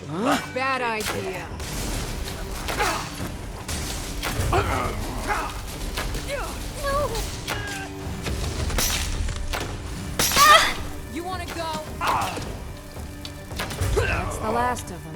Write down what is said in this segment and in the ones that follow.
Bad idea. No! You wanna go? That's the last of them.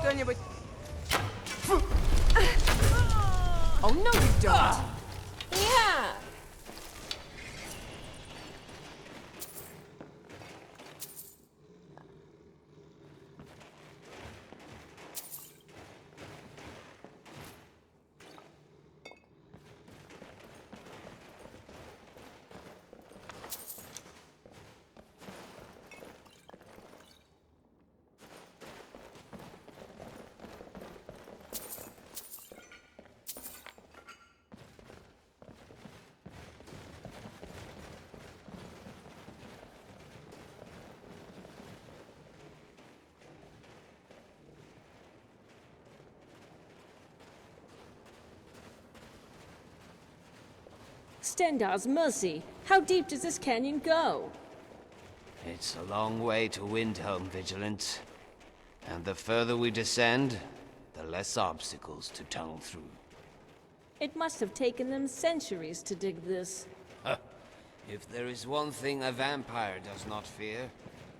Кто-нибудь... Oh, no, you don't! Yeah! Stendar's mercy! How deep does this canyon go? It's a long way to Windhelm, Vigilant. And the further we descend, the less obstacles to tunnel through. It must have taken them centuries to dig this. If there is one thing a vampire does not fear,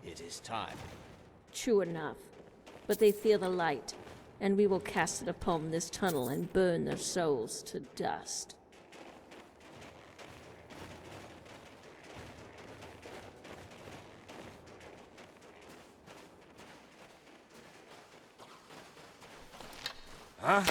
it is time. True enough. But they fear the light, and we will cast it upon this tunnel and burn their souls to dust. Huh?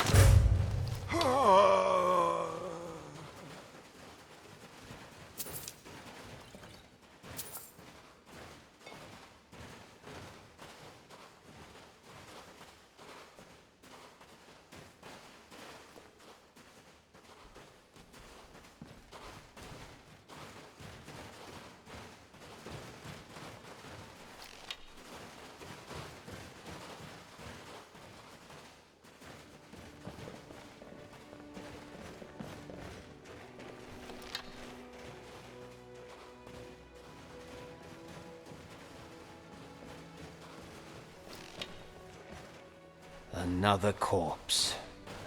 Another corpse,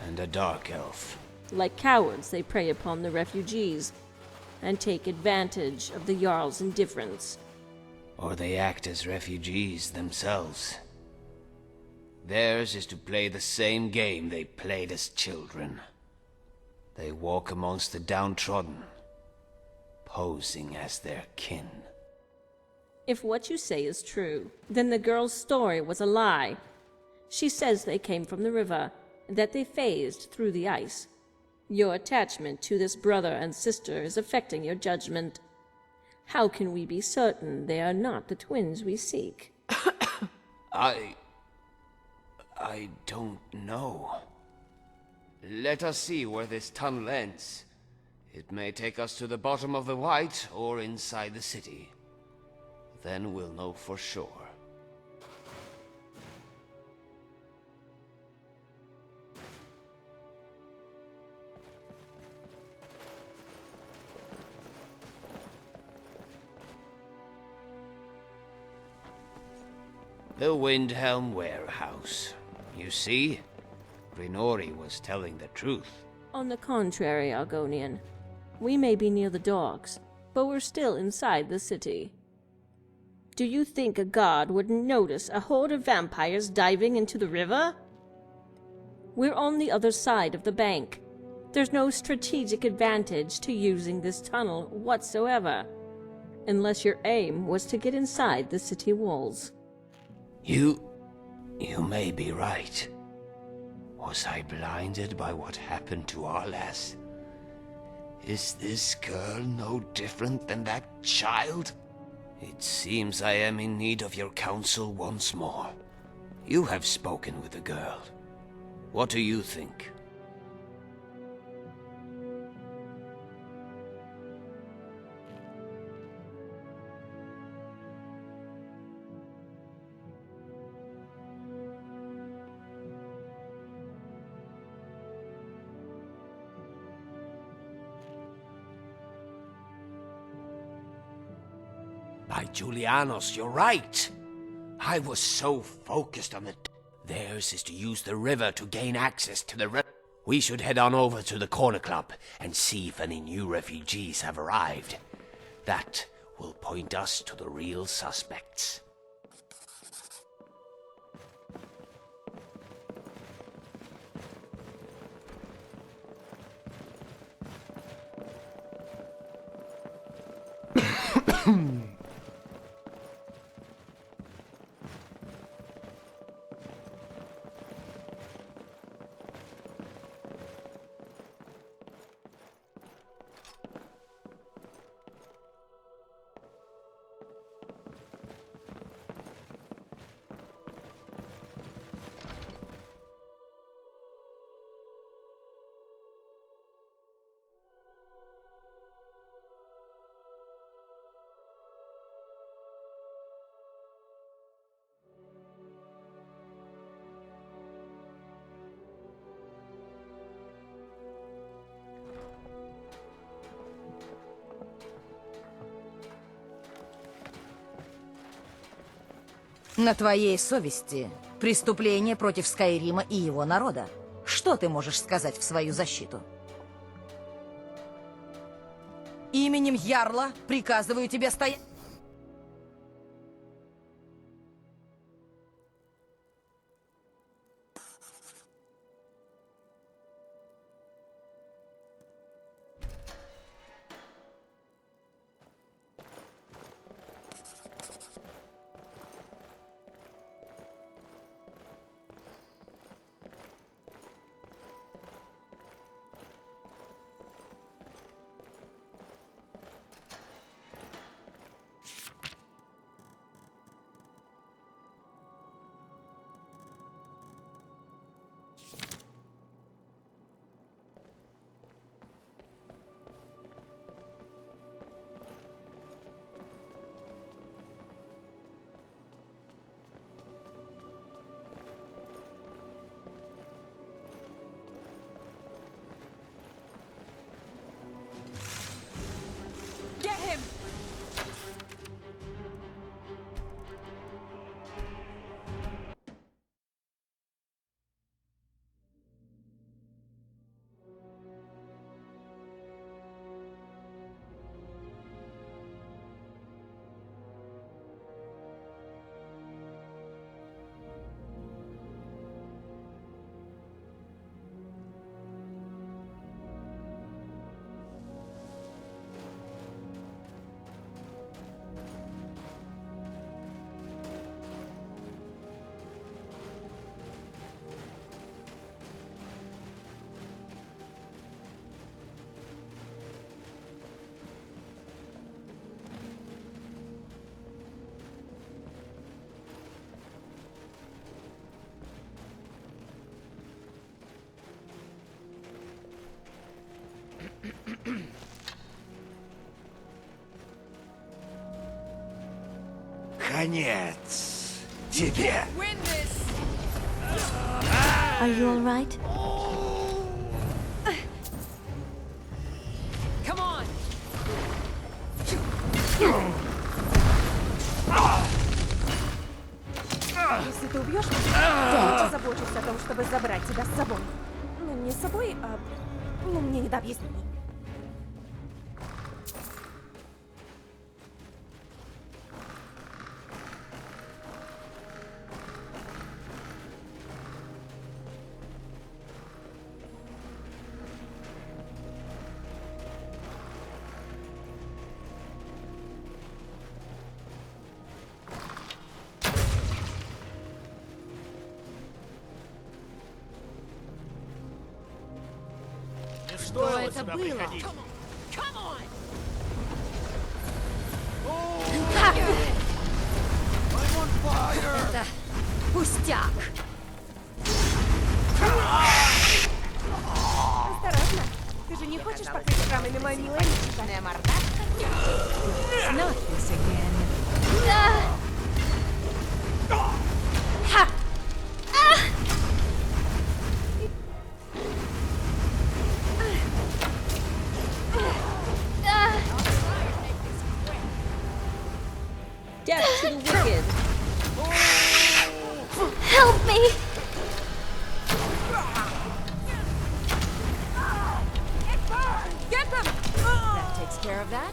and a dark elf. Like cowards, they prey upon the refugees, and take advantage of the Jarl's indifference. Or they act as refugees themselves. Theirs is to play the same game they played as children. They walk amongst the downtrodden, posing as their kin. If what you say is true, then the girl's story was a lie. She says they came from the river, and that they phased through the ice. Your attachment to this brother and sister is affecting your judgment. How can we be certain they are not the twins we seek? I don't know. Let us see where this tunnel ends. It may take us to the bottom of the White or inside the city. Then we'll know for sure. The Windhelm warehouse. You see? Grinori was telling the truth. On the contrary, Argonian. We may be near the docks, but we're still inside the city. Do you think a guard wouldn't notice a horde of vampires diving into the river? We're on the other side of the bank. There's no strategic advantage to using this tunnel whatsoever, unless your aim was to get inside the city walls. You may be right. Was I blinded by what happened to our lass? Is this girl no different than that child? It seems I am in need of your counsel once more. You have spoken with the girl. What do you think? By Julianos, you're right. I was so focused on the... Theirs is to use the river to gain access to the river. We should head on over to the Corner Club and see if any new refugees have arrived. That will point us to the real suspects. На твоей совести преступление против Скайрима и его народа. Что ты можешь сказать в свою защиту? Именем Ярла приказываю тебе стоять. Get him! Конец тебе. Win this! Are you all right? Come on! Если ты убьешь меня, я позабочусь о том, чтобы забрать тебя с собой. Ну, не с собой, а... Ну, мне не до объяснений. Что это было? Это пустяк. Осторожно. Ты же не хочешь покрыть шрамами мою милую личико? Not this again. Death to the wicked. Help me! Get them! That takes care of that.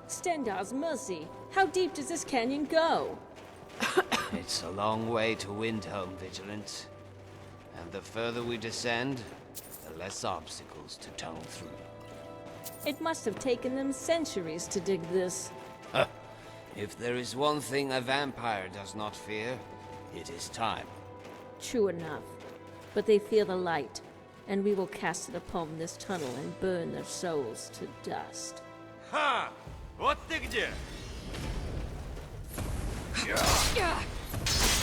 Stendar's mercy. How deep does this canyon go? It's a long way to Windhelm, Vigilant. And the further we descend, the less obstacles to tunnel through. It must have taken them centuries to dig this. If there is one thing a vampire does not fear, it is time. True enough. But they fear the light, and we will cast it upon this tunnel and burn their souls to dust. Ха! Вот ты где!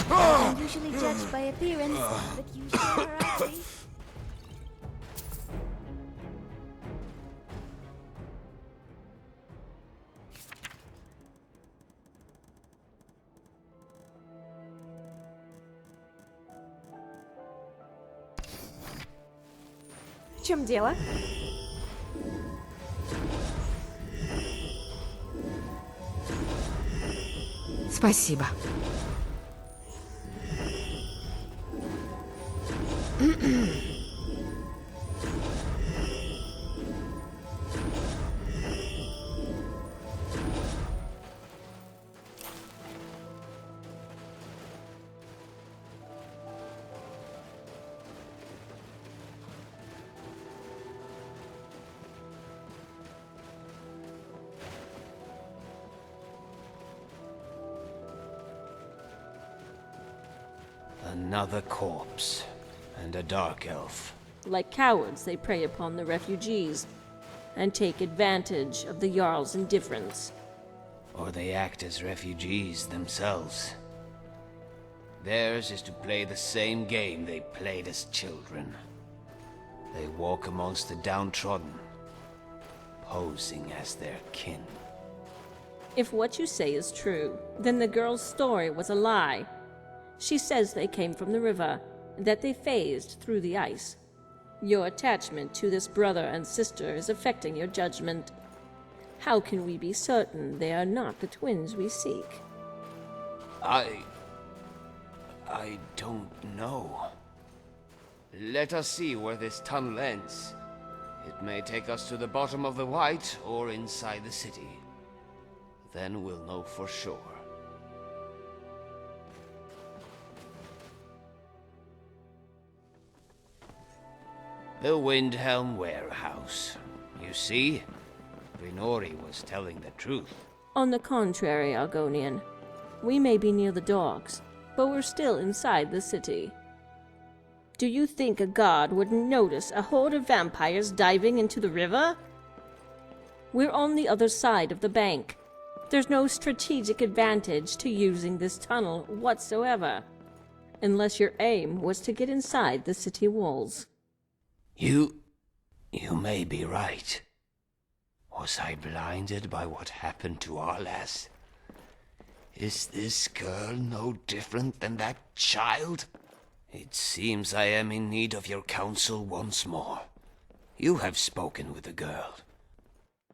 I'm usually judged by appearance, but you sure are ugly. В чем дело? Спасибо. Another corpse, and a dark elf. Like cowards, they prey upon the refugees and take advantage of the Jarl's indifference. Or they act as refugees themselves. Theirs is to play the same game they played as children. They walk amongst the downtrodden, posing as their kin. If what you say is true, then the girl's story was a lie. She says they came from the river, that they phased through the ice. Your attachment to this brother and sister is affecting your judgment. How can we be certain they are not the twins we seek? I don't know. Let us see where this tunnel ends. It may take us to the bottom of the White or inside the city. Then we'll know for sure. The Windhelm warehouse. You see? Rinori was telling the truth. On the contrary, Argonian. We may be near the docks, but we're still inside the city. Do you think a god wouldn't notice a horde of vampires diving into the river? We're on the other side of the bank. There's no strategic advantage to using this tunnel whatsoever, unless your aim was to get inside the city walls. You may be right. Was I blinded by what happened to our lass? Is this girl no different than that child? It seems I am in need of your counsel once more. You have spoken with the girl.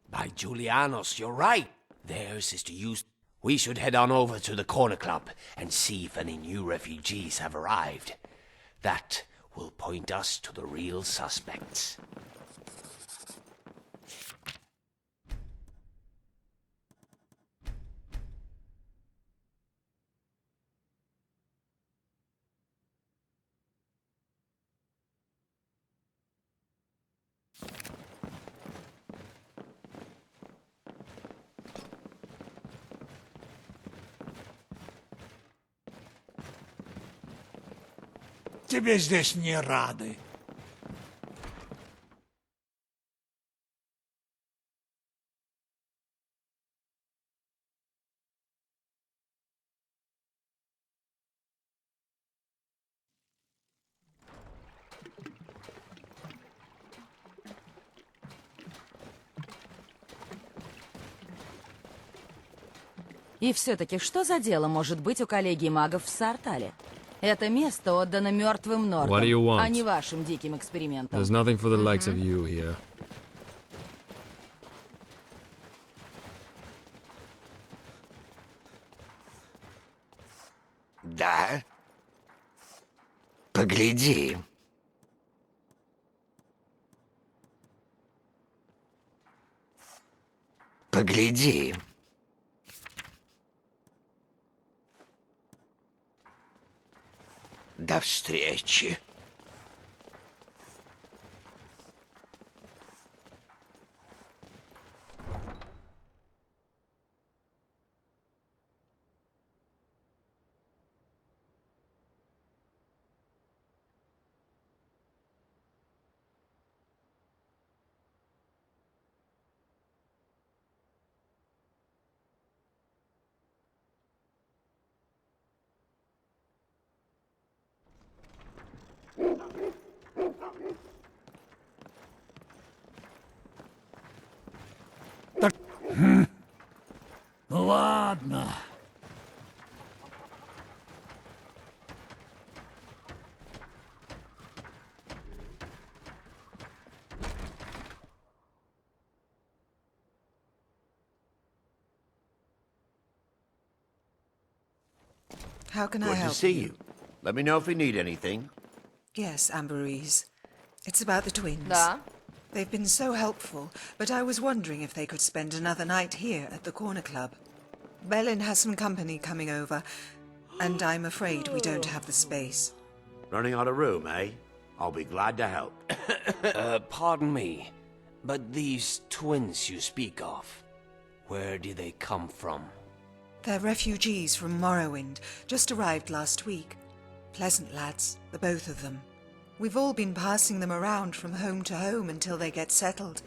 By Julianos, you're right. Theirs is to use... We should head on over to the Corner Club and see if any new refugees have arrived. That will point us to the real suspects. Тебе здесь не рады. И все-таки, что за дело может быть у коллегии магов в Сартале? Это место отдано мертвым What do you нордам, want? а не вашим диким экспериментам. There's nothing for the likes of you here. Да? Погляди. Погляди. До встречи. Ладно. How can I Good to help see you. Let me know if you need anything. Yes, Amberese. It's about the twins. Да. They've been so helpful, but I was wondering if they could spend another night here at the Corner Club. Bellin has some company coming over, and I'm afraid we don't have the space. Running out of room, eh? I'll be glad to help. Pardon me, but these twins you speak of, where do they come from? They're refugees from Morrowind, just arrived last week. Pleasant lads, the both of them. We've all been passing them around from home to home until they get settled.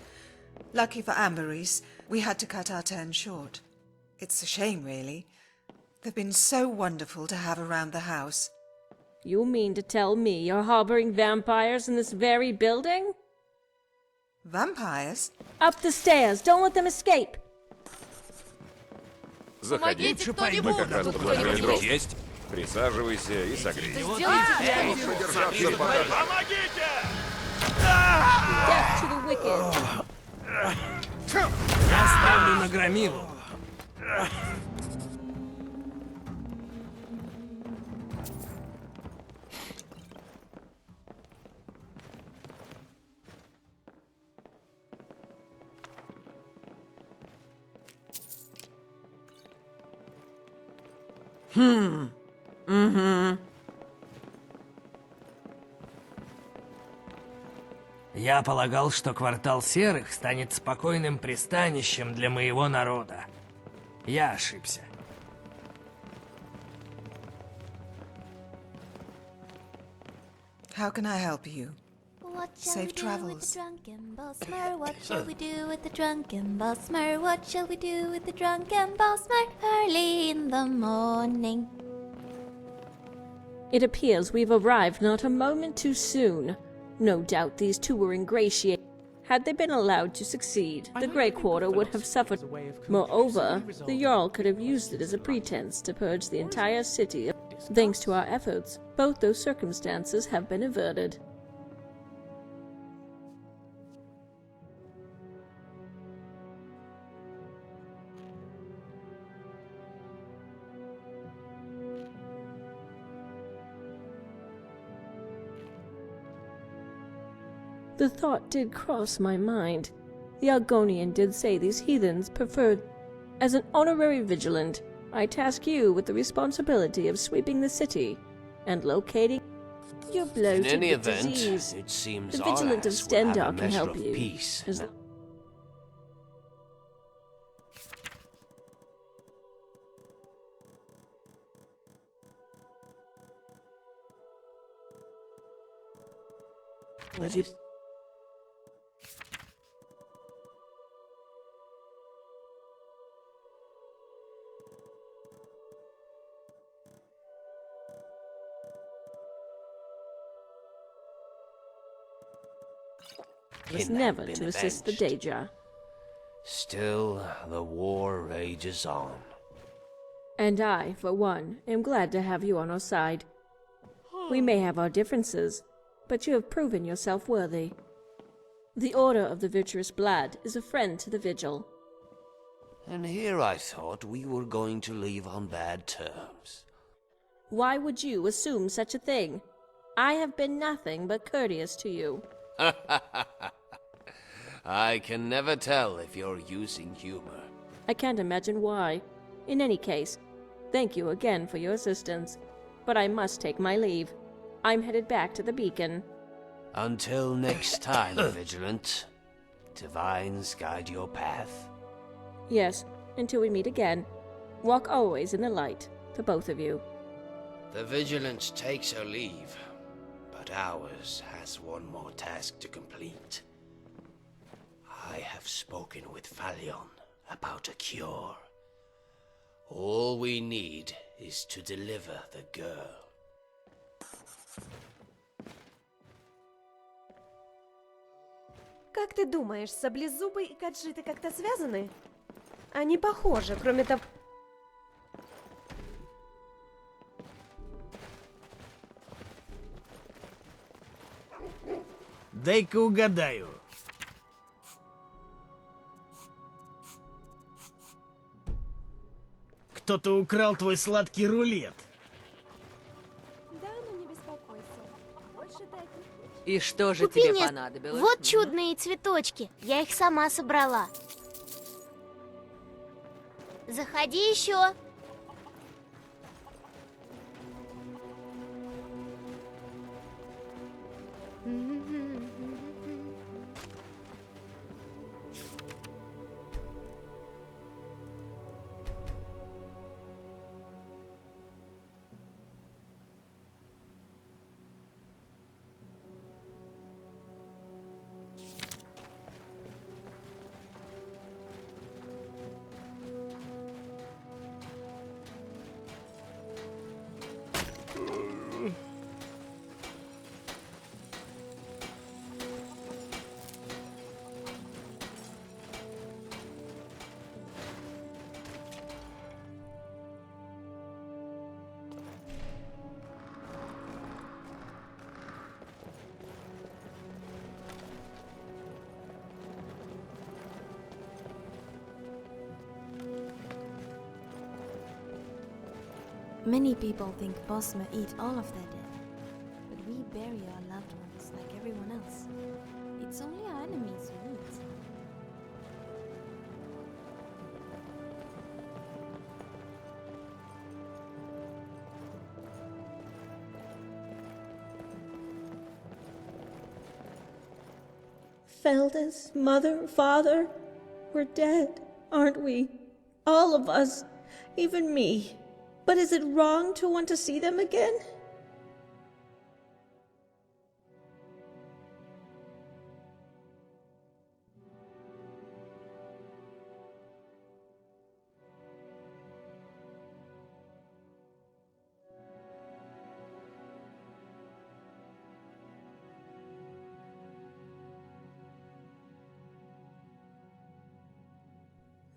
Lucky for Amberese, we had to cut our turn short. It's a shame, really. They've been so wonderful to have around the house. You mean to tell me you're harboring vampires in this very building? Vampires? Up the stairs! Don't let them escape! Заходи. Помогите кто-нибудь! Мы как раз подложили дров. Есть. Присаживайся и согрейся. Сделайте что-нибудь! Помогите! Death to the wicked! Я ставлю на громилу. Я полагал, что квартал Серых станет спокойным пристанищем для моего народа. Я ошибся. How can I help you? What shall Safe we do travels. with the drunken Bosmer? What shall we do with the drunken Bosmer? What shall we do with the drunken Bosmer? Early in the morning. It appears we've arrived not a moment too soon. No doubt these two were ingratiated. Had they been allowed to succeed, the Grey Quarter would have suffered. Moreover, the Jarl could have used it as a pretense to purge the entire city. Thanks to our efforts, both those circumstances have been averted. The thought did cross my mind. The Argonian did say these heathens preferred. As an honorary vigilant, I task you with the responsibility of sweeping the city and locating your In bloated any with event, disease. it seems The our vigilant of ass will have a Stendar can measure help of you. peace. As was Can never have been to assist the avenged. Daedra. Still, the war rages on. And I, for one, am glad to have you on our side. We may have our differences, but you have proven yourself worthy. The Order of the Virtuous Blood is a friend to the Vigil. And here I thought we were going to leave on bad terms. Why would you assume such a thing? I have been nothing but courteous to you. I can never tell if you're using humor. I can't imagine why. In any case, thank you again for your assistance. But I must take my leave. I'm headed back to the beacon. Until next time, Vigilant. Divines guide your path. Yes, until we meet again. Walk always in the light, for both of you. The Vigilant takes her leave, but ours has one more task to complete. I have spoken with Falion about a cure. All we need is to deliver the girl. Как ты думаешь, Саблезубый и Каджиты как-то связаны? Они похожи, кроме того... Дай-ка угадаю. Кто-то украл твой сладкий рулет. Да, ну не беспокойся. Больше дать не... И что же Купи тебе мне понадобилось? вот чудные цветочки. Я их сама собрала. Заходи еще. Many people think Bosmer eat all of their dead, but we bury our loved ones like everyone else. It's only our enemies who eat. Felda's mother, father, we're dead, aren't we? All of us, even me. But is it wrong to want to see them again?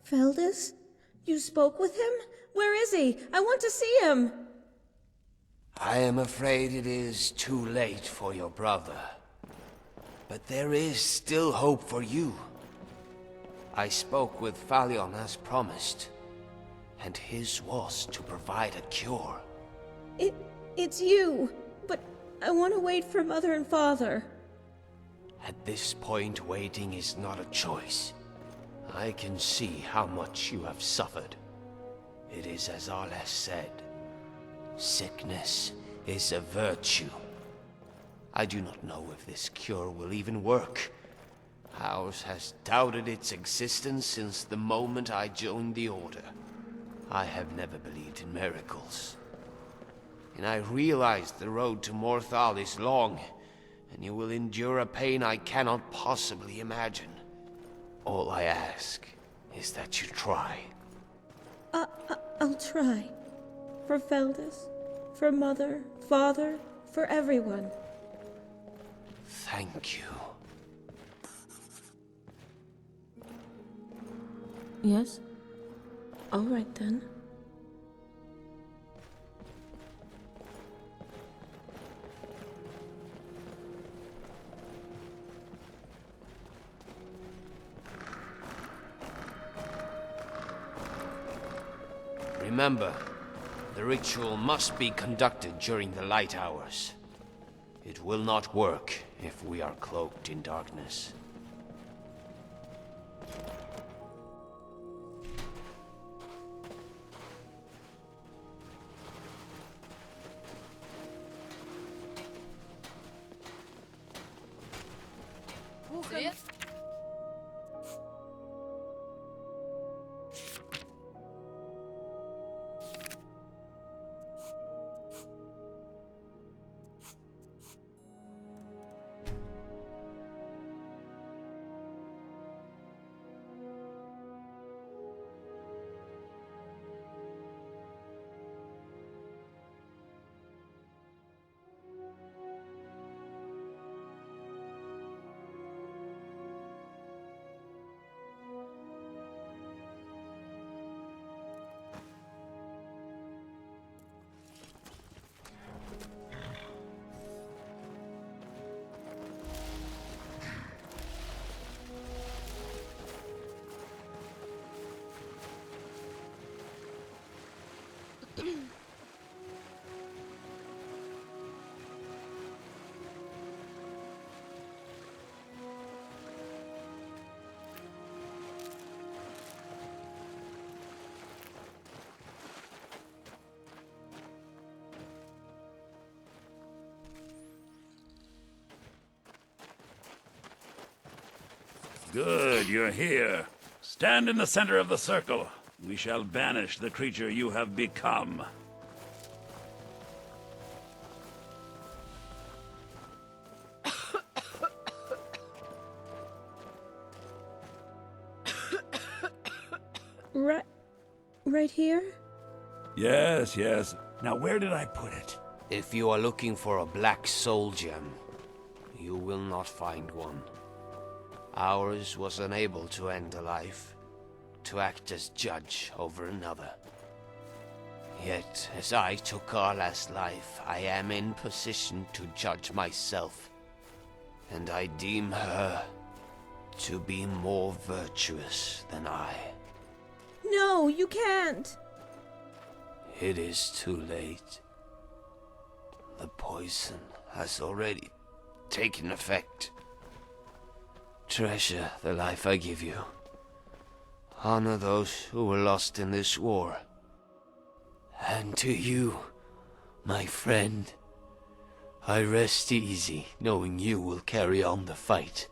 Feldus? You spoke with him? Where is he? I want to see him! I am afraid it is too late for your brother. But there is still hope for you. I spoke with Phalion as promised, and his was to provide a cure. It's you, but I want to wait for Mother and Father. At this point, waiting is not a choice. I can see how much you have suffered. It is as Arles said. Sickness is a virtue. I do not know if this cure will even work. Ours has doubted its existence since the moment I joined the Order. I have never believed in miracles. And I realize the road to Morthal is long, and you will endure a pain I cannot possibly imagine. All I ask is that you try. I'll try. For Feldus, for Mother, Father, for everyone. Thank you. Yes? All right then. Remember, the ritual must be conducted during the light hours. It will not work if we are cloaked in darkness. Good, you're here. Stand in the center of the circle. We shall banish the creature you have become. Right here? Yes, yes. Now where did I put it? If you are looking for a black soul gem, you will not find one. Ours was unable to end a life, to act as judge over another. Yet, as I took our last life, I am in position to judge myself. And I deem her to be more virtuous than I. No, you can't! It is too late. The poison has already taken effect. Treasure the life I give you. Honor those who were lost in this war. And to you, my friend, I rest easy knowing you will carry on the fight.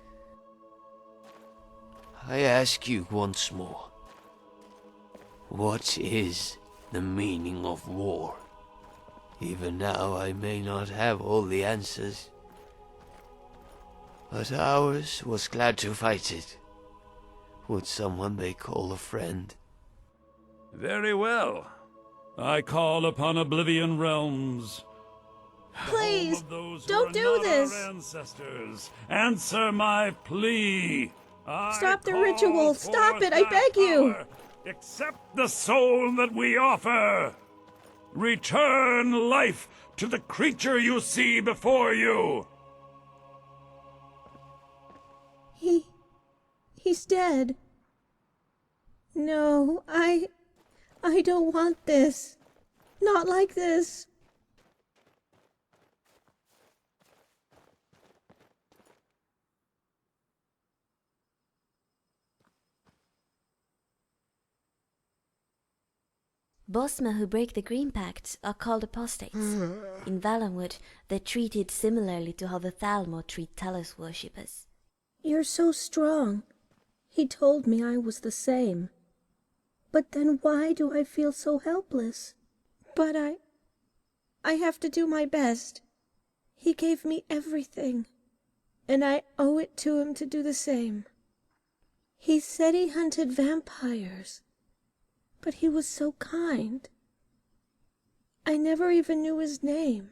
I ask you once more. What is the meaning of war? Even now I may not have all the answers. But ours was glad to fight it. With someone they call a friend. Very well. I call upon Oblivion Realms. Please, Those who don't are do not this. Our ancestors, answer my plea. Stop the ritual. Stop it, I beg you. Accept the soul that we offer. Return life to the creature you see before you. He's dead. No, I don't want this. Not like this. Bosmer who break the Green Pact are called apostates. In Valenwood, they're treated similarly to how the Thalmor treat Talos worshippers. You're so strong. He told me I was the same. But then why do I feel so helpless? But I have to do my best. He gave me everything, and I owe it to him to do the same. He said he hunted vampires, but he was so kind. I never even knew his name.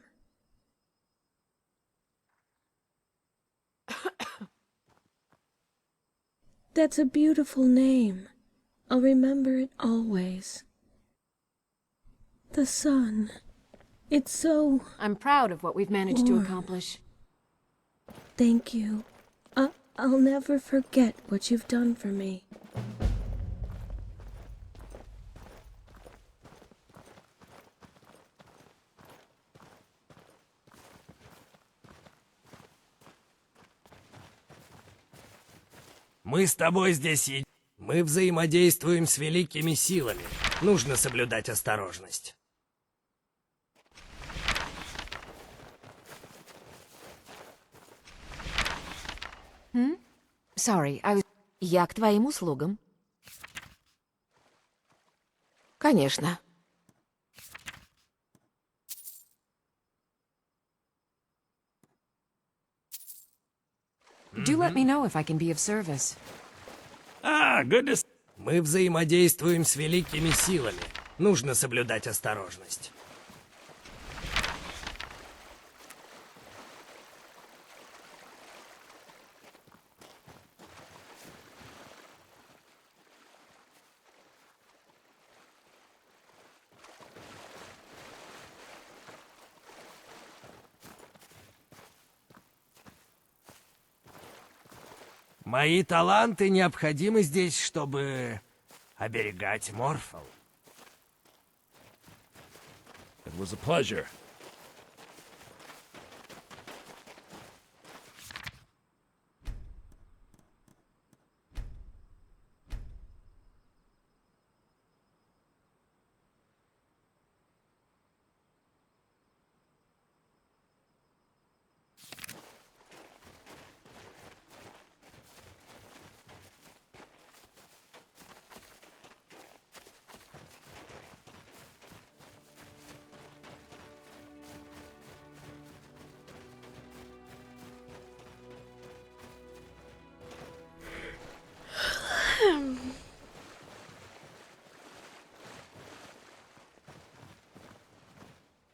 That's a beautiful name. I'll remember it always. The sun. It's so... I'm proud of what we've managed to accomplish. Thank you. I'll never forget what you've done for me. Мы с тобой здесь Мы взаимодействуем с великими силами. Нужно соблюдать осторожность. Sorry, Я к твоим услугам. Конечно. Do let me know if I can be of service. Good to... Мы взаимодействуем с великими силами. Нужно соблюдать осторожность. Мои таланты необходимы здесь, чтобы оберегать Морфол. It was a pleasure.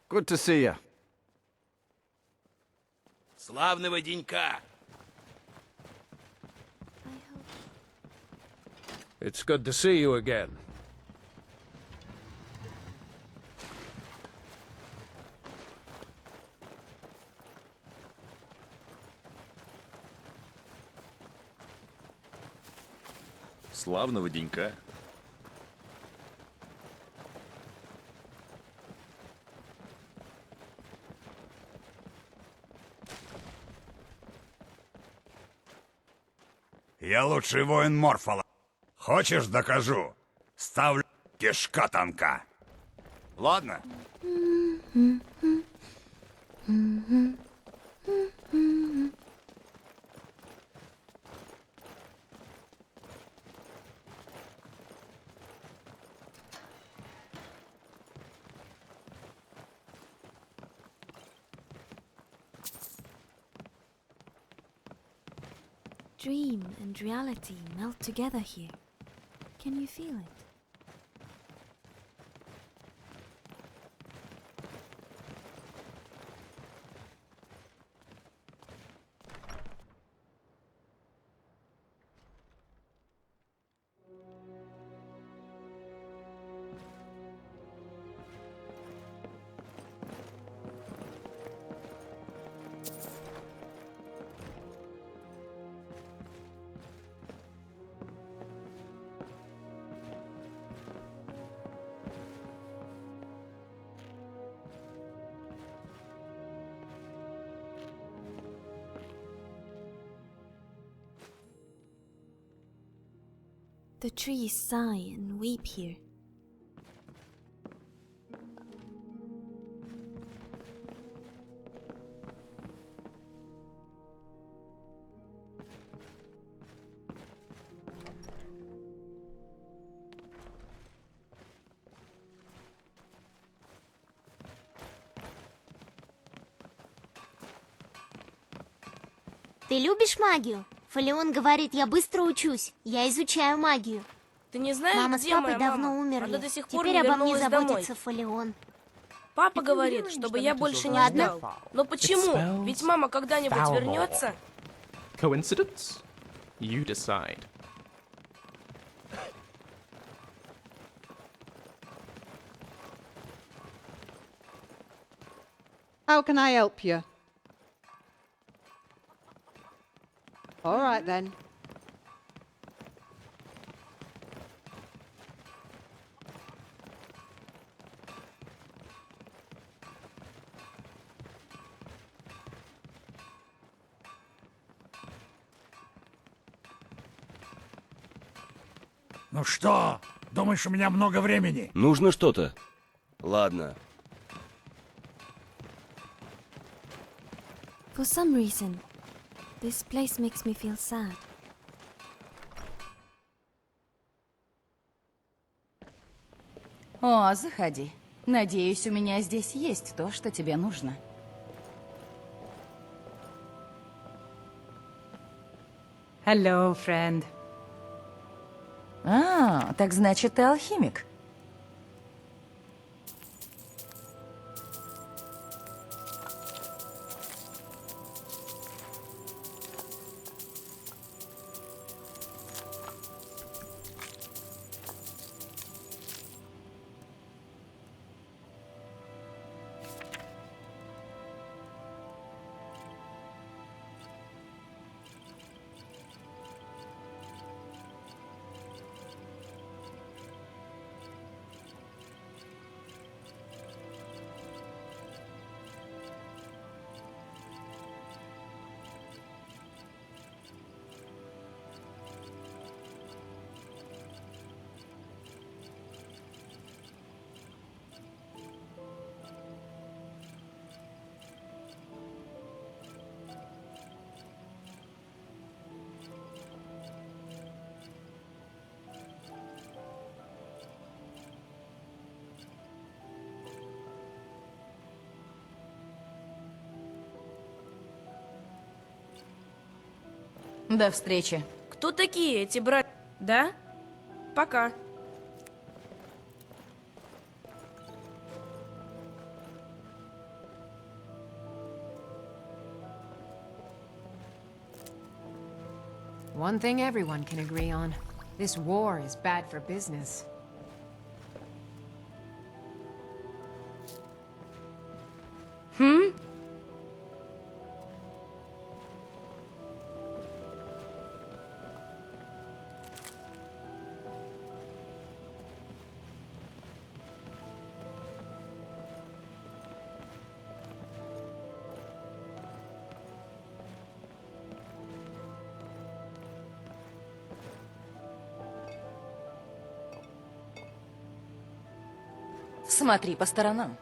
Good to see you. Славного денька. It's good to see you again. Славного денька. Я лучший воин Морфола. Хочешь, докажу? Ставлю кишка танка. Ладно? dream and reality melt together here. Can you feel it? The trees sigh and weep here. Ты любишь магию? Фолеон говорит, я быстро учусь. Я изучаю магию. Ты не знаешь, Мама с где папой моя давно мама? умерли. Она до сих пор Теперь не обо мне вернулась заботится домой. Фолеон. Папа говорит, чтобы я больше не Ладно. ждал. Но почему? Ведь мама когда-нибудь foul. вернется. Coincidence? You decide. How can I help you? All right then. Ну что, думаешь, у меня много времени? Нужно что-то? Ладно. For some reason, this place makes me feel sad. О, заходи. Надеюсь, у меня здесь есть то, что тебе нужно. Hello, friend. А, так значит, ты алхимик. До встречи. Кто такие эти братья? Да? Пока. One thing everyone can agree on. This war is bad for business. Смотри по сторонам.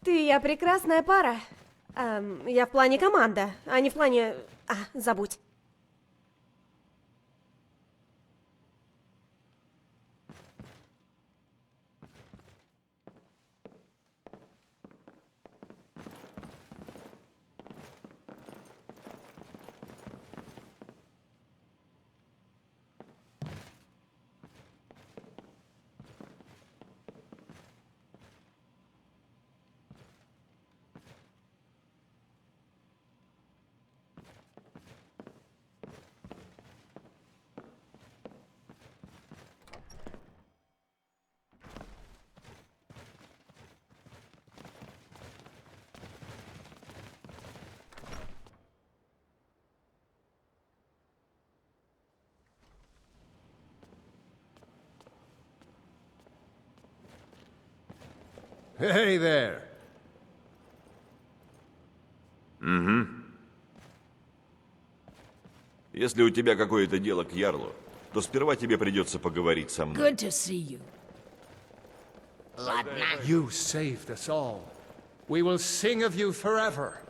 Ты и я прекрасная пара. Я в плане команда, а не в плане... забудь. Hey there. Угу. Если у тебя какое-то дело к Ярлу, то сперва тебе придется поговорить со мной. Good to see you. You saved us all. We will sing of you forever.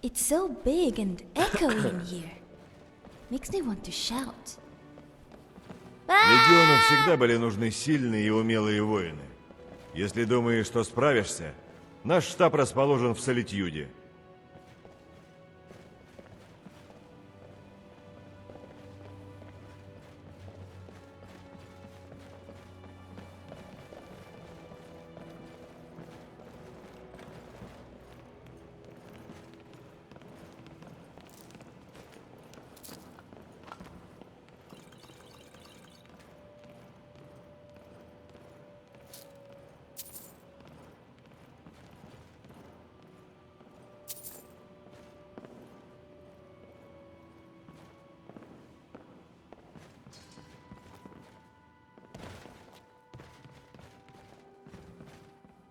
It's so big and echoey in here. Makes me want to shout. Легиону всегда были нужны сильные и умелые воины. Если думаешь, что справишься, наш штаб расположен в Солитюде.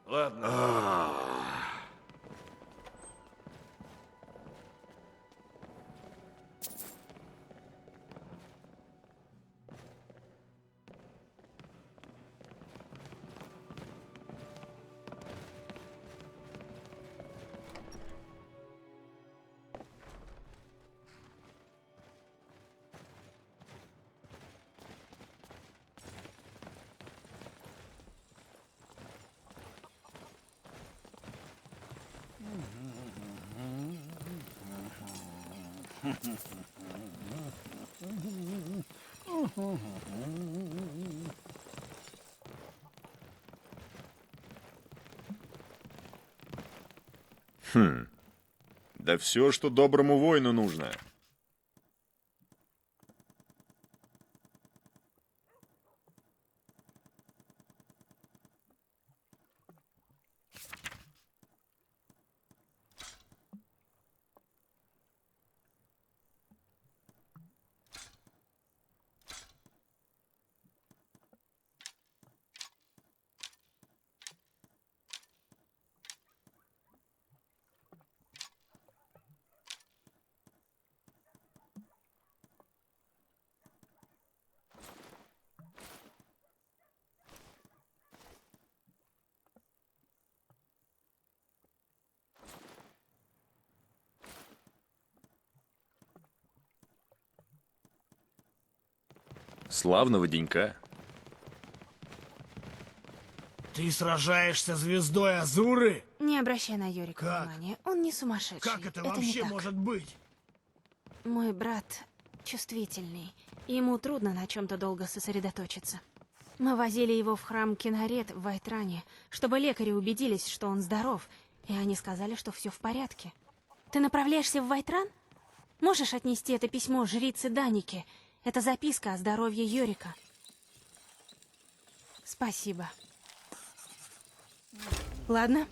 Ладно. Да все, что доброму воину нужно. Славного денька. Ты сражаешься звездой Азуры? Не обращай на Йорика внимания, он не сумасшедший. Как это не вообще так. может быть? Мой брат чувствительный. Ему трудно на чем-то долго сосредоточиться. Мы возили его в храм Кинарет в Вайтране, чтобы лекари убедились, что он здоров, и они сказали, что все в порядке. Ты направляешься в Вайтран? Можешь отнести это письмо жрице Данике? Это записка о здоровье Йорика. Спасибо. Ладно.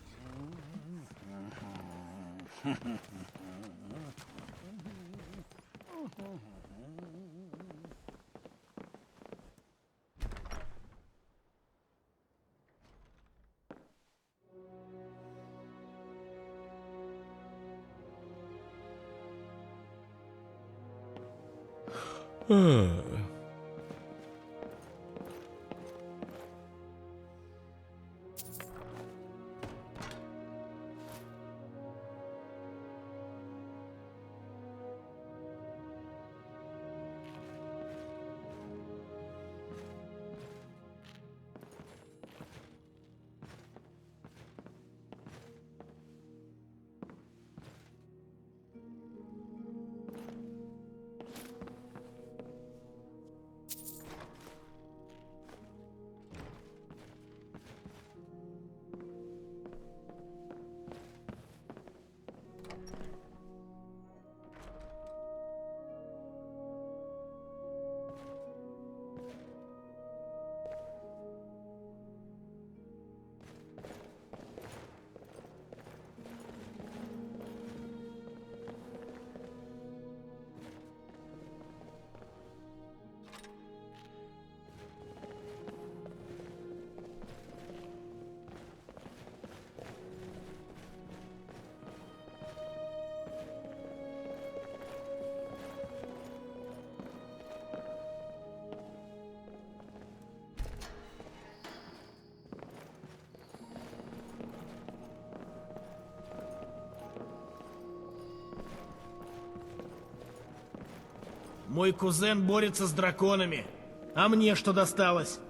Мой кузен борется с драконами. А мне что досталось?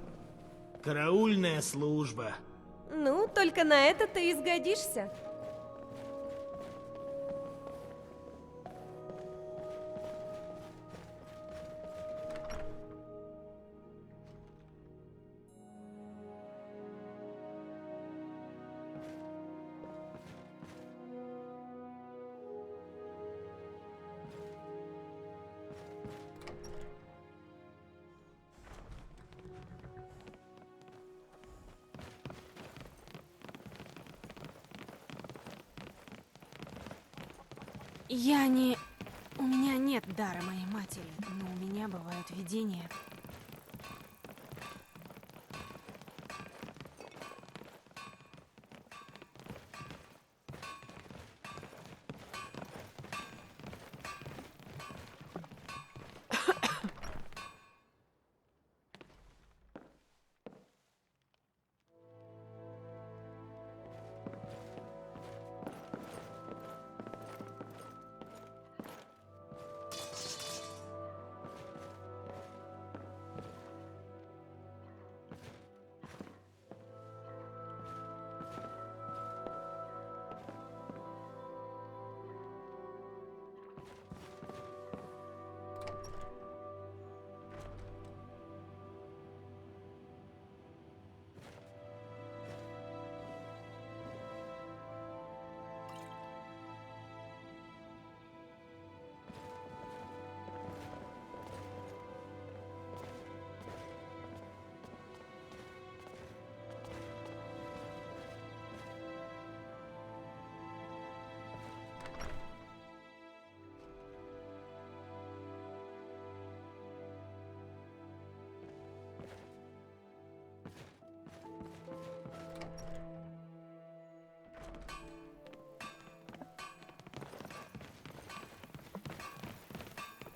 Караульная служба. Ну, только на это ты и сгодишься. Я не... У меня нет дара моей матери, но у меня бывают видения.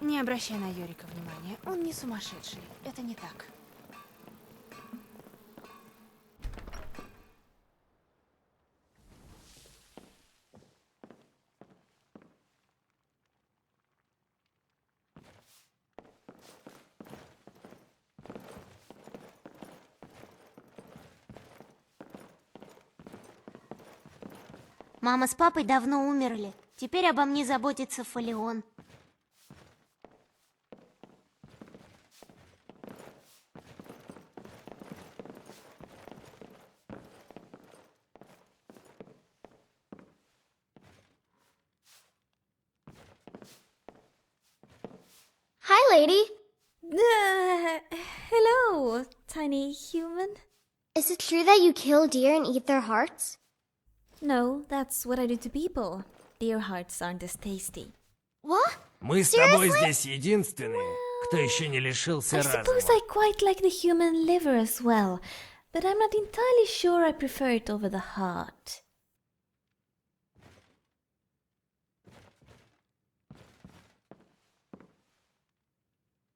Не обращай на Йорика внимания, он не сумасшедший, это не так. Мама с папой давно умерли. Теперь обо мне заботится Фолион. Hi, lady. Hello, tiny human. Is it true that you kill deer and eat their hearts? No, that's what I do to people. Deer hearts aren't as tasty. What? Мы с тобой здесь единственные, кто еще не лишился I разума. suppose I quite like the human liver as well, but I'm not entirely sure I prefer it over the heart.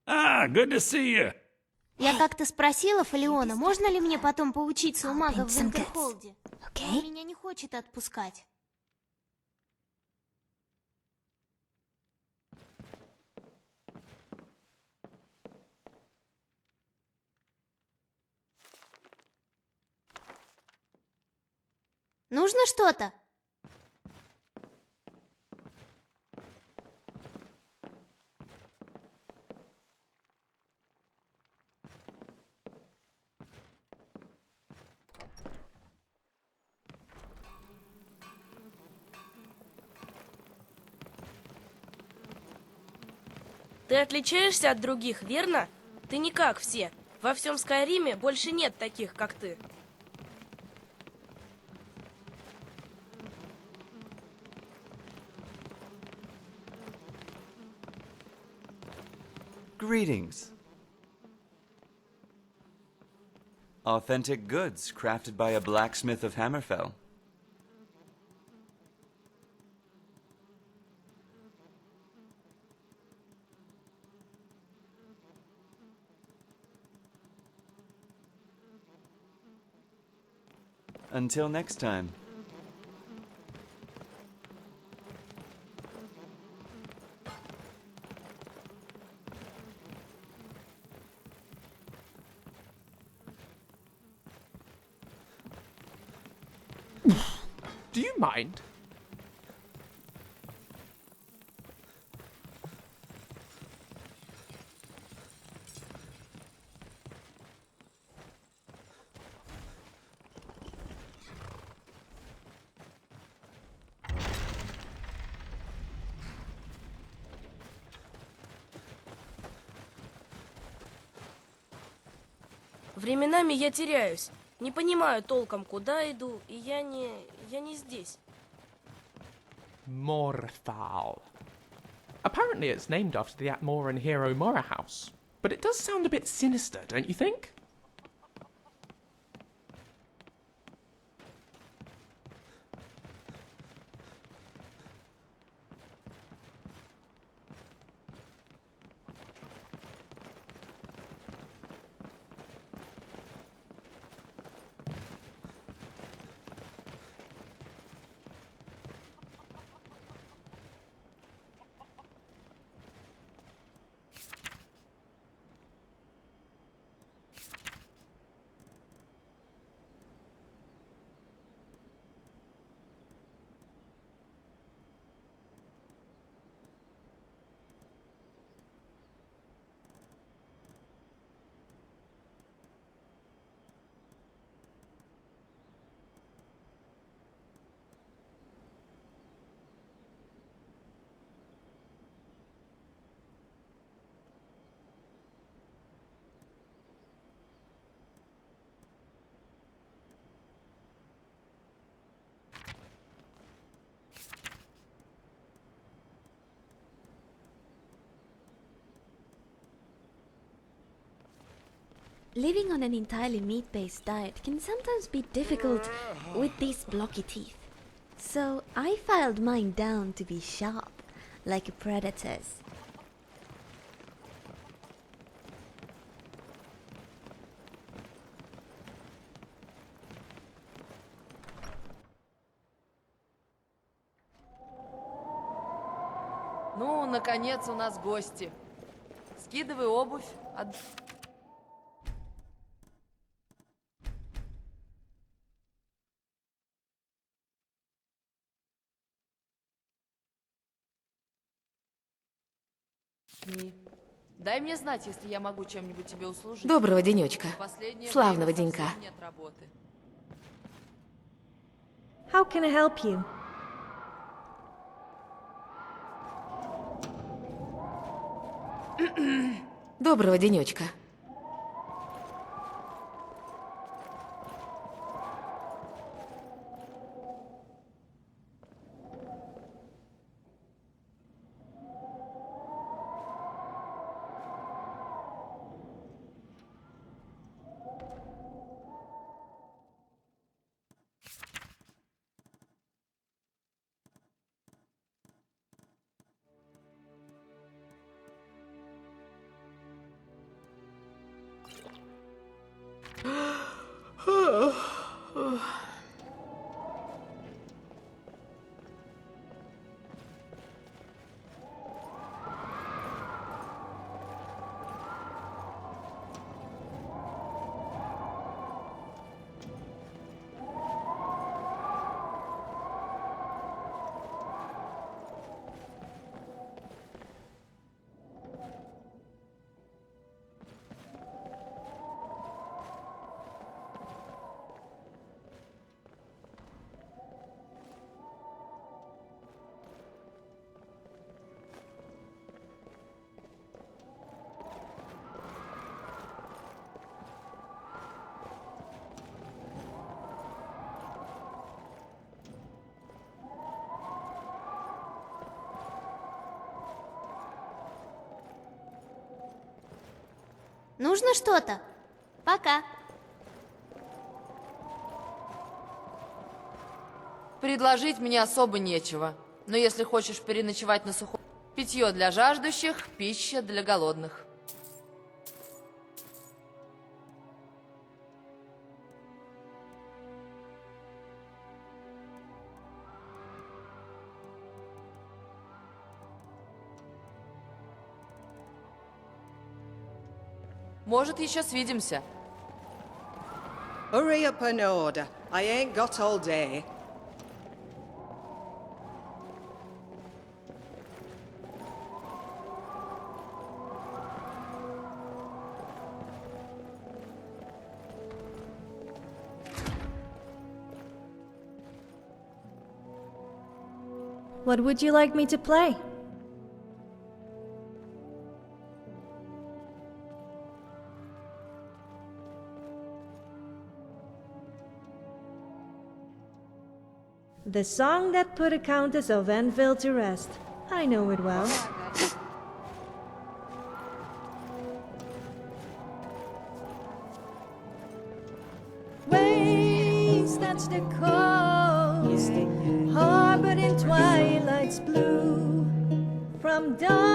Ah, good to see you. Я как-то спросила Фалеона, можно ли мне потом поучиться у магов в Винтерхолде. Он меня не хочет отпускать. Нужно что-то? Ты отличаешься от других, верно? Ты не как все. Во всем Скайриме больше нет таких, как ты. Greetings. Authentic goods crafted by a blacksmith of Hammerfell. Until next time. Do you mind? Временами я теряюсь. Не понимаю толком, куда иду, и я не здесь. Morthal. Apparently it's named after the Atmoran hero Mora House, but it does sound a bit sinister, don't you think? Living on an entirely meat-based diet can sometimes be difficult with these blocky teeth. So I filed mine down to be sharp, like a predator's. Ну, наконец у нас гости. Скидывай обувь. Дай мне знать, если я могу чем-нибудь тебе услужить. Доброго денечка. Последнее Славного время денька. совсем нет работы. How can I help you? Доброго денечка. Нужно что-то? Пока. Предложить мне особо нечего. Но если хочешь переночевать на сухом... Питье для жаждущих, пища для голодных. Может, еще свидимся. Hurry up and order. I ain't got all day. What would you like me to play? The song that put a Countess of Enfield to rest. I know it well. Waves touch the coast, harbored in twilight's blue. From dawn